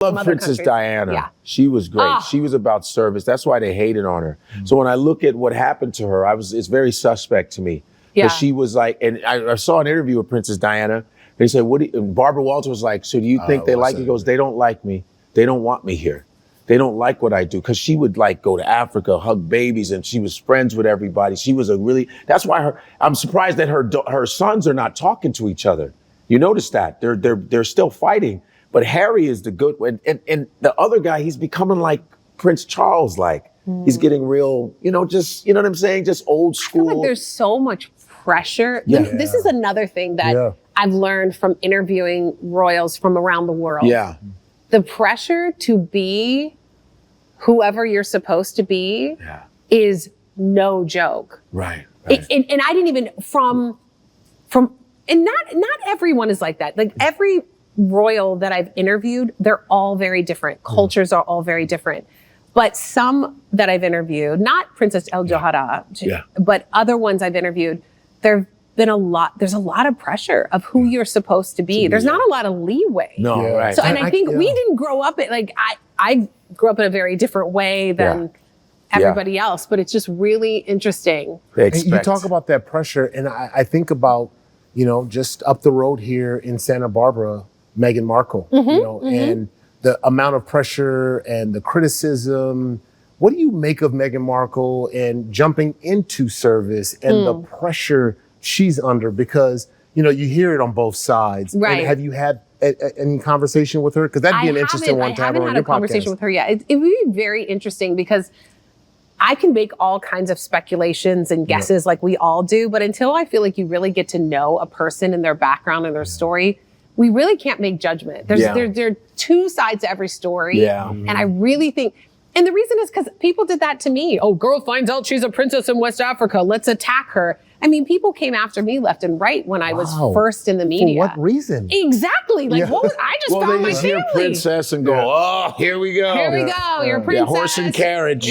love Princess Diana. Yeah. She was great. She was about service. That's why they hated on her. So when I look at what happened to her, it's very suspect to me. Because she was like, and I saw an interview with Princess Diana. They said, and Barbara Walters was like, so do you think they like you? He goes, they don't like me. They don't want me here. They don't like what I do. Because she would like go to Africa, hug babies, and she was friends with everybody. She was that's why I'm surprised that her sons are not talking to each other. You notice that they're still fighting. But Harry is the good one. And the other guy, he's becoming like Prince Charles, he's getting real, just, you know what I'm saying? Just old school. I feel like there's so much pressure. Yeah. This is another thing that I've learned from interviewing royals from around the world. Yeah. The pressure to be whoever you're supposed to be is no joke. Right. And I didn't even and not everyone is like that. Like every royal that I've interviewed, they're all very different. Cultures are all very different. But some that I've interviewed, not Princess El Johara, but other ones I've interviewed, there's a lot of pressure of who you're supposed to be. There's not a lot of leeway. No, right. So, and I think we didn't grow up I grew up in a very different way than everybody else, but it's just really interesting. You talk about that pressure, and I think about, just up the road here in Santa Barbara, Meghan Markle, and the amount of pressure and the criticism. What do you make of Meghan Markle and jumping into service and the pressure she's under? Because, you hear it on both sides. Right. And have you had any conversation with her? Because that'd be an interesting one to have on your podcast. I haven't had a conversation with her yet. It would be very interesting because I can make all kinds of speculations and guesses like we all do, but until I feel like you really get to know a person and their background and their story, we really can't make judgment. There are two sides to every story. Yeah. And I really think, and the reason is because people did that to me. Oh, girl finds out she's a princess in West Africa. Let's attack her. I mean, people came after me left and right when I was first in the media. For what reason? Exactly. Like, what was, I just found my family. Hear princess and go, oh, here we go. Here we go. You're a princess. Horse and carriage.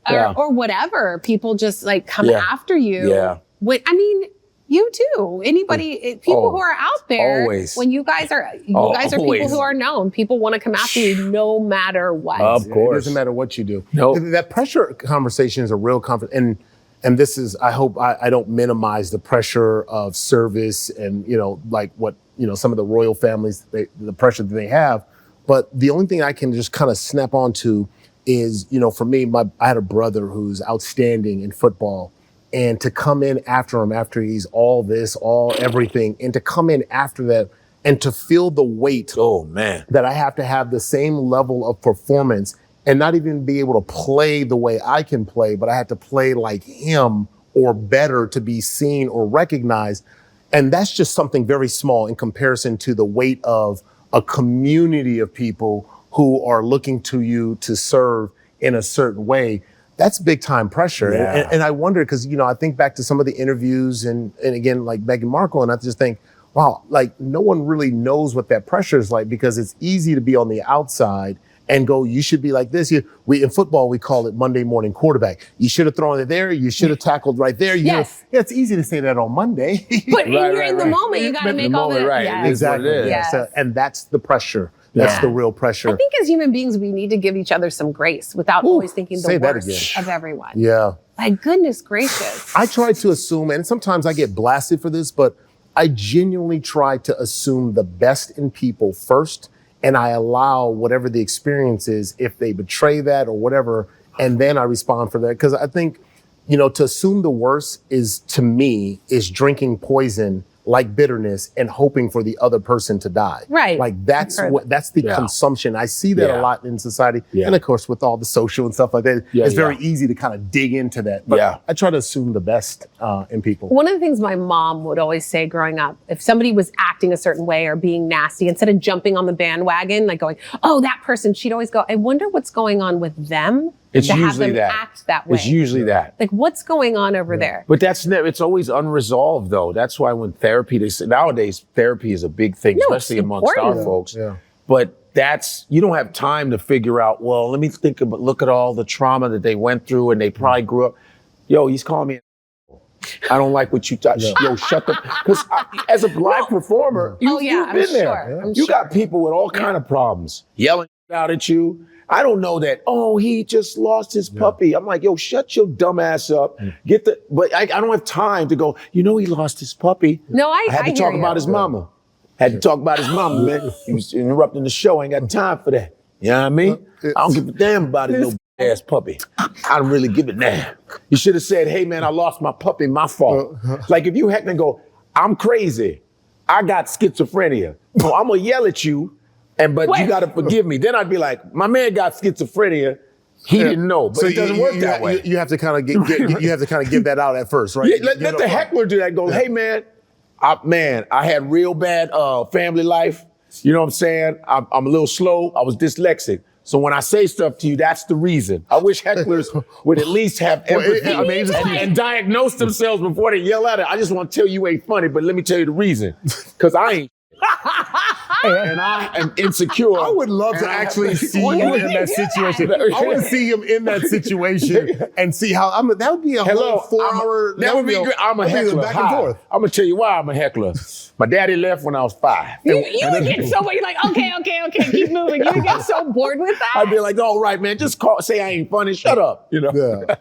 Or whatever. People just come after you. Yeah. You too. Anybody, people who are out there, when you guys are people who are known. People want to come after you no matter what. Of course. It doesn't matter what you do. Nope. That pressure conversation is a real and this is, I hope I don't minimize the pressure of service and, what, some of the royal families, the pressure that they have. But the only thing I can just kind of snap onto is, for me, I had a brother who's outstanding in football. And to come in after him, after he's everything, and to come in after that and to feel the weight that I have to have the same level of performance and not even be able to play the way I can play, but I had to play like him or better to be seen or recognized. And that's just something very small in comparison to the weight of a community of people who are looking to you to serve in a certain way. That's big time pressure. Yeah. And I wonder, because, I think back to some of the interviews and again, like Meghan Markle, and I just think, wow, no one really knows what that pressure is like, because it's easy to be on the outside and go, you should be like this. In football, we call it Monday morning quarterback. You should have thrown it there. You should have tackled right there. It's easy to say that on Monday. But you're in the moment. You got to make all the right. Yes. Exactly. Yes. And that's the pressure. That's the real pressure. I think as human beings, we need to give each other some grace without always thinking the worst of everyone. Yeah. My goodness gracious. I try to assume, and sometimes I get blasted for this, but I genuinely try to assume the best in people first, and I allow whatever the experience is, if they betray that or whatever, and then I respond for that. Because I think, to assume the worst is drinking poison like bitterness and hoping for the other person to die. Right. That's the consumption. I see that a lot in society. Yeah. And of course, with all the social and stuff like that, it's very easy to kind of dig into that. But I try to assume the best in people. One of the things my mom would always say growing up, if somebody was acting a certain way or being nasty, instead of jumping on the bandwagon, like going, oh, that person, she'd always go, I wonder what's going on with them. It's to usually have them act that way. It's usually that. Like, what's going on over there? But it's always unresolved, though. That's why when nowadays, therapy is a big thing, especially amongst our folks. Yeah. But you don't have time to figure out, well, let me look at all the trauma that they went through and they probably grew up. Yo, he's calling me. I don't like what you touch. Yo, shut the. Because as a live performer, you've been there. Sure. You got people with all kind of problems yelling. out at you. I don't know that, oh, he just lost his puppy. I'm like, yo, shut your dumb ass up. But I don't have time to go, he lost his puppy. No, I had to talk about his mama. Had to talk about his mama, man. He was interrupting the show. I ain't got time for that. You know what I mean? I don't give a damn about his little ass puppy. I don't really give a damn. You should have said, hey, man, I lost my puppy, my fault. Like if you heckling go, I'm crazy. I got schizophrenia. So I'm gonna yell at you. But you got to forgive me. Then I'd be like, my man got schizophrenia. He didn't know, but so it doesn't work that way. You have to kind of you have to kind of give that out at first, right? Yeah, let the heckler do that. Go, hey man, I had real bad family life. You know what I'm saying? I'm a little slow. I was dyslexic. So when I say stuff to you, that's the reason. I wish hecklers would at least have empathy and diagnose themselves before they yell at it. I just want to tell you ain't funny, but let me tell you the reason. Because I ain't. And I am insecure. I would love to actually see you in that situation. I want to see him in that situation and see how. That would be a whole 4 hour. That would be great. I'm a heckler. Back and forth. I'm gonna tell you why I'm a heckler. My daddy left when I was 5. You would get so bored. You're like, okay, keep moving. You would get so bored with that. I'd be like, all right, man, just say I ain't funny. Shut up. Yeah.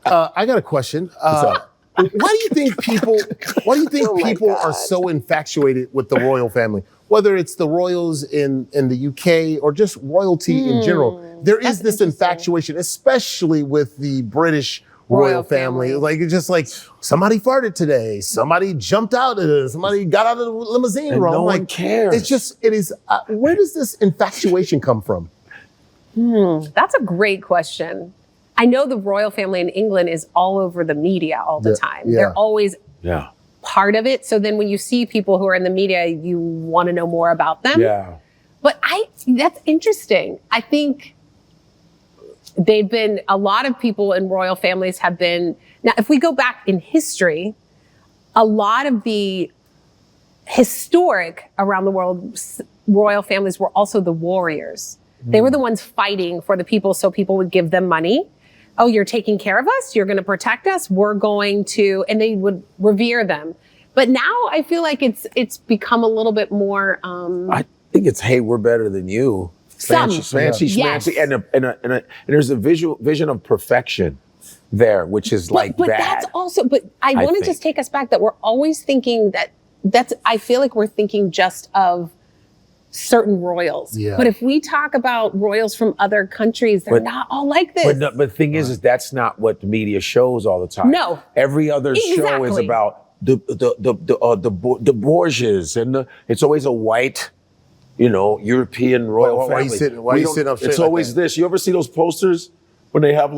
I got a question. Why do you think people are so infatuated with the royal family? Whether it's the royals in the UK or just royalty in general, there is this infatuation, especially with the British royal family. Like it's just like somebody farted today, somebody jumped out at it, somebody got out of the limousine wrong. No one cares. It is. Where does this infatuation come from? That's a great question. I know the royal family in England is all over the media all the time. Yeah. They're always part of it. So then when you see people who are in the media, you want to know more about them. Yeah. But that's interesting. I think a lot of people in royal families have been, now if we go back in history, a lot of the historic around the world royal families were also the warriors. They were the ones fighting for the people so people would give them money. Oh, you're taking care of us? You're going to protect us? We're going to, and they would revere them. But now I feel like it's become a little bit more. I think it's, hey, we're better than you. Fancy, schmancy, and there's a vision of perfection there, which is bad. That's also, but I want to just take us back that we're always thinking I feel like we're thinking just of certain royals. Yeah. But if we talk about royals from other countries, they're not all like this. But the thing is that's not what the media shows all the time. No. Every other show is about the Borgias and it's always a white, European royal family. Why you sitting up straight? It's always this. You ever see those posters when they have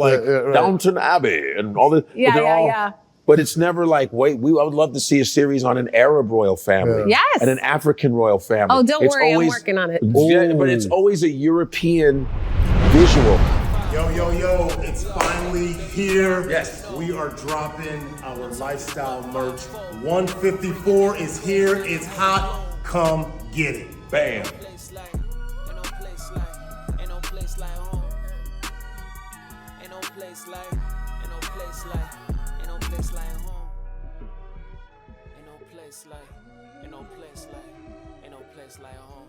Downton Abbey and all the yeah. But it's never like, I would love to see a series on an Arab royal family. Yeah. Yes. And an African royal family. Oh, don't worry, I'm working on it. Yeah, but it's always a European visual. Yo, it's finally here. Yes. We are dropping our lifestyle merch. 154 is here. It's hot. Come get it. Bam. Ain't no place like home.